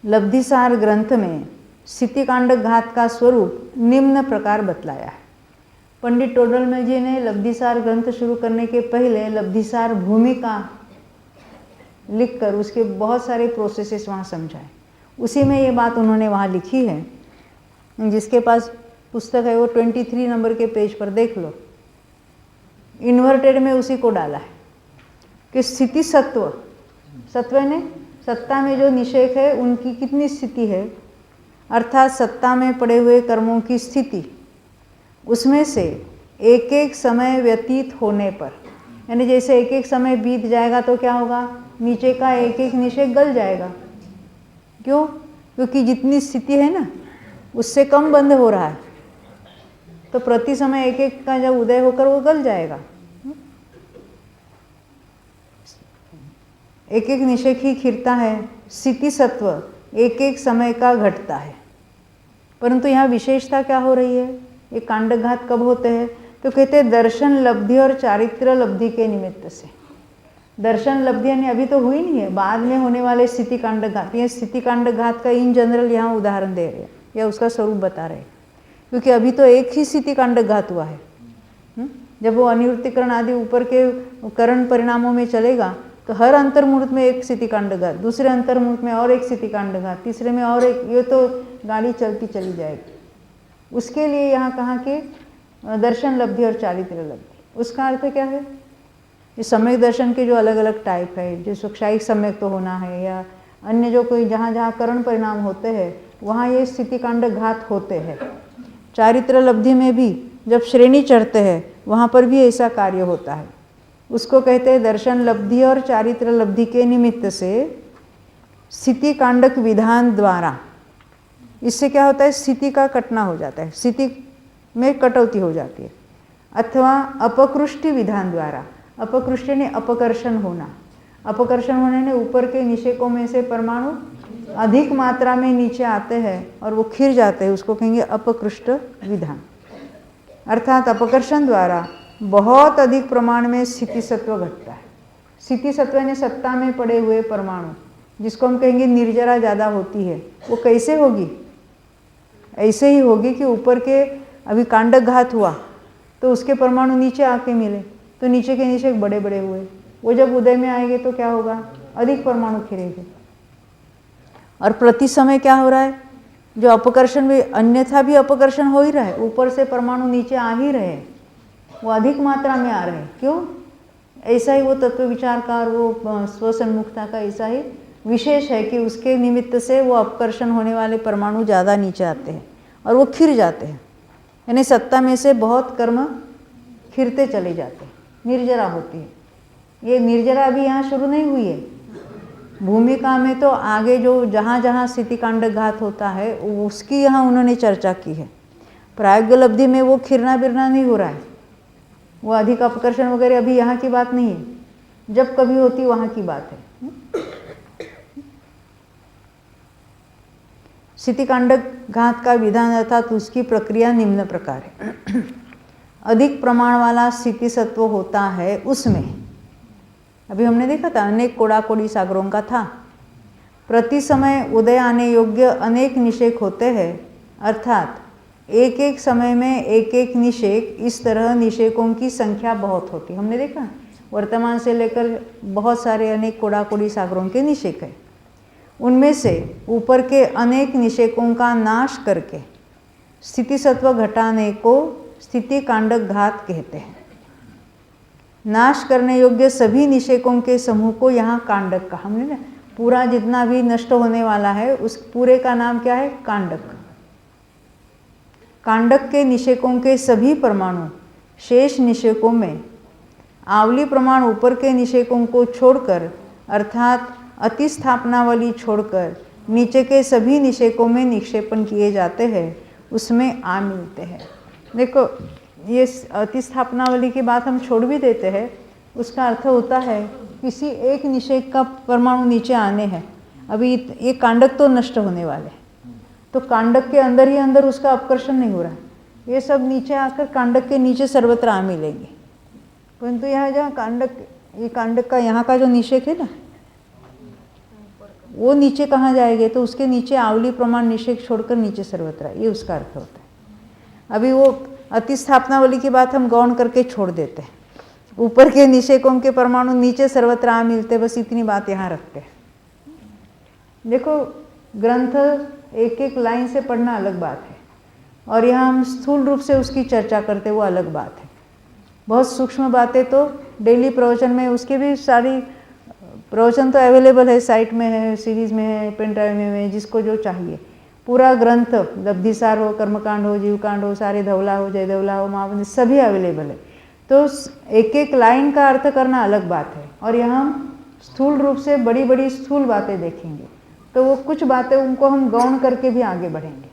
लब्धिसार ग्रंथ में स्थितिकांड घात का स्वरूप निम्न प्रकार बतलाया है। पंडित टोडरमल जी ने लब्धिसार ग्रंथ शुरू करने के पहले लब्धिसार भूमिका लिखकर उसके बहुत सारे प्रोसेसेस वहाँ समझाए। उसी में ये बात उन्होंने वहाँ लिखी है। जिसके पास पुस्तक है वो 23 नंबर के पेज पर देख लो, इन्वर्टेड में उसी को डाला है कि स्थिति सत्व, सत्व ने सत्ता में जो निषेक है उनकी कितनी स्थिति है, अर्थात सत्ता में पड़े हुए कर्मों की स्थिति, उसमें से एक एक समय व्यतीत होने पर, यानी जैसे एक एक समय बीत जाएगा तो क्या होगा, नीचे का एक एक निषेक गल जाएगा। क्यों? क्योंकि जितनी स्थिति है ना उससे कम बंध हो रहा है, तो प्रति समय एक एक का जब उदय होकर वो गल जाएगा। एक एक निषेक ही खिरता है, स्थिति सत्व एक एक समय का घटता है। परंतु यहाँ विशेषता क्या हो रही है, ये कांडघात कब होते हैं, तो कहते हैं दर्शन लब्धि और चारित्र लब्धि के निमित्त से। दर्शन लब्धि यानी अभी तो हुई नहीं है, बाद में होने वाले स्थिति कांडघात, ये स्थिति कांडघात का इन जनरल यहाँ उदाहरण दे रहे हैं या उसका स्वरूप बता रहे हैं, क्योंकि अभी तो एक ही स्थिति कांडघात हुआ है। जब वो अनिवृत्तिकरण आदि ऊपर के करण परिणामों में चलेगा तो हर अंतर्मुहूर्त में एक स्थिति कांडघात, दूसरे अंतर्मुहूर्त में और एक स्थिति कांडघात, तीसरे में और एक, ये तो गाड़ी चलती चली जाएगी। उसके लिए यहाँ कहा कि दर्शन लब्धि और चारित्र लब्धि। उसका अर्थ क्या है, ये सम्यक दर्शन के जो अलग अलग टाइप है, जो सुक्षायिक सम्यक तो होना है या अन्य जो कोई जहाँ जहाँ करण परिणाम होते हैं वहाँ ये स्थिति कांडघात होते हैं। चारित्र लब्धि में भी जब श्रेणी चढ़ते हैं वहाँ पर भी ऐसा कार्य होता है। उसको कहते हैं दर्शन लब्धि और चारित्र लब्धि के निमित्त से स्थिति कांडक विधान द्वारा। इससे क्या होता है, स्थिति का कटना हो जाता है, स्थिति में कटौती हो जाती है। अथवा अपकृष्टि विधान द्वारा, अपकृष्टि ने अपकर्षण होना, अपकर्षण होने ने ऊपर के निषेकों में से परमाणु अधिक मात्रा में नीचे आते हैं और वो खिर जाते हैं, उसको कहेंगे अपकृष्ट विधान। अर्थात अपकर्षण द्वारा बहुत अधिक प्रमाण में स्थिति सत्व घटता है। स्थिति सत्व ने सत्ता में पड़े हुए परमाणु, जिसको हम कहेंगे निर्जरा ज़्यादा होती है, वो कैसे होगी, ऐसे ही होगी कि ऊपर के अभी कांडघात हुआ तो उसके परमाणु नीचे आके मिले तो नीचे के निषेक बड़े बड़े हुए, वो जब उदय में आएंगे तो क्या होगा, अधिक परमाणु खिरेंगे। और प्रति समय क्या हो रहा है, जो अपकर्षण भी अन्यथा भी अपकर्षण हो ही रहा है, ऊपर से परमाणु नीचे आ ही रहे हैं, वो अधिक मात्रा में आ रहे हैं। क्यों? ऐसा ही वो तत्व विचार का और वो स्वसन्मुखता का ऐसा ही विशेष है कि उसके निमित्त से वो अपकर्षण होने वाले परमाणु ज़्यादा नीचे आते हैं और वो खिर जाते हैं, यानी सत्ता में से बहुत कर्म खिरते चले जाते हैं, निर्जरा होती है। ये निर्जरा अभी यहाँ शुरू नहीं हुई है, भूमिका में तो आगे जो जहाँ जहाँ स्थिति कांडघात होता है उसकी यहाँ उन्होंने चर्चा की है। प्रायोग्य लब्धि में वो खिरना बिरना नहीं हो रहा है, वो अधिक अपकर्षण वगैरह अभी यहाँ की बात नहीं है, जब कभी होती वहाँ की बात है। स्थिति कांडघात का विधान अर्थात उसकी प्रक्रिया निम्न प्रकार है। अधिक प्रमाण वाला स्थिति सत्व होता है, उसमें अभी हमने देखा था अनेक कोड़ा कोड़ी सागरों का था, प्रति समय उदय आने योग्य अनेक निषेक होते हैं, अर्थात एक एक समय में एक एक निषेक, इस तरह निषेकों की संख्या बहुत होती। हमने देखा वर्तमान से लेकर बहुत सारे अनेक कोड़ा कोड़ी सागरों के निषेक है, उनमें से ऊपर के अनेक निषेकों का नाश करके स्थिति सत्व घटाने को स्थिति कांडघात कहते हैं। नाश करने योग्य सभी निषेकों के समूह को यहाँ कांडक कहा हमने ना, पूरा जितना भी नष्ट होने वाला है उस पूरे का नाम क्या है, कांडक। कांडक के निषेकों के सभी परमाणु शेष निषेकों में आवली प्रमाण ऊपर के निषेकों को छोड़कर अर्थात अतिस्थापनावली छोड़कर नीचे के सभी निषेकों में निक्षेपण किए जाते हैं, उसमें आ मिलते हैं। देखो ये अतिस्थापनावली की बात हम छोड़ भी देते हैं, उसका अर्थ होता है किसी एक निषेक का परमाणु नीचे आने हैं, अभी ये कांडक तो नष्ट होने वाले, तो कांडक के अंदर ही अंदर उसका अपकर्षण नहीं हो रहा, ये सब नीचे आकर कांडक के नीचे सर्वत्र आ मिलेंगे। परंतु यहाँ जहाँ कांडक, ये कांडक का यहाँ का जो निषेक है ना, वो नीचे कहाँ जाएंगे, तो उसके नीचे आवली प्रमाण निषेध छोड़कर नीचे सर्वत्र, ये उसका अर्थ होता है। अभी वो अतिस्थापनावली की बात हम गौण करके छोड़ देते हैं, ऊपर के निषेकों के परमाणु नीचे सर्वत्र आ मिलते, बस इतनी बात यहाँ रखते हैं। देखो ग्रंथ एक एक लाइन से पढ़ना अलग बात है, और यहाँ हम स्थूल रूप से उसकी चर्चा करते, वो अलग बात है। बहुत सूक्ष्म बातें तो डेली प्रवचन में, उसके भी सारी प्रवचन तो अवेलेबल है, साइट में है, सीरीज में है, पेन ड्राइव में है, जिसको जो चाहिए पूरा ग्रंथ, लब्धिसार हो, कर्मकांड हो, जीवकांड हो, सारे धवला हो, जय धवला हो, महावंद, सभी अवेलेबल है। तो एक एक लाइन का अर्थ करना अलग बात है, और यहाँ हम स्थूल रूप से बड़ी बड़ी स्थूल बातें देखेंगे, तो वो कुछ बातें उनको हम गौण करके भी आगे बढ़ेंगे।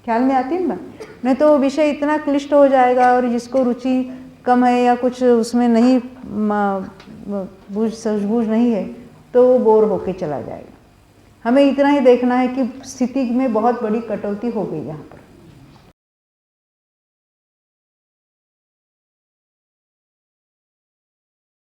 ख्याल में आती है ना बात? नहीं तो विषय इतना क्लिष्ट हो जाएगा, और जिसको रुचि कम है या कुछ उसमें नहीं सूझबूझ नहीं है, तो वो बोर होके चला जाएगा। हमें इतना ही देखना है कि स्थिति में बहुत बड़ी कटौती हो गई यहाँ पर।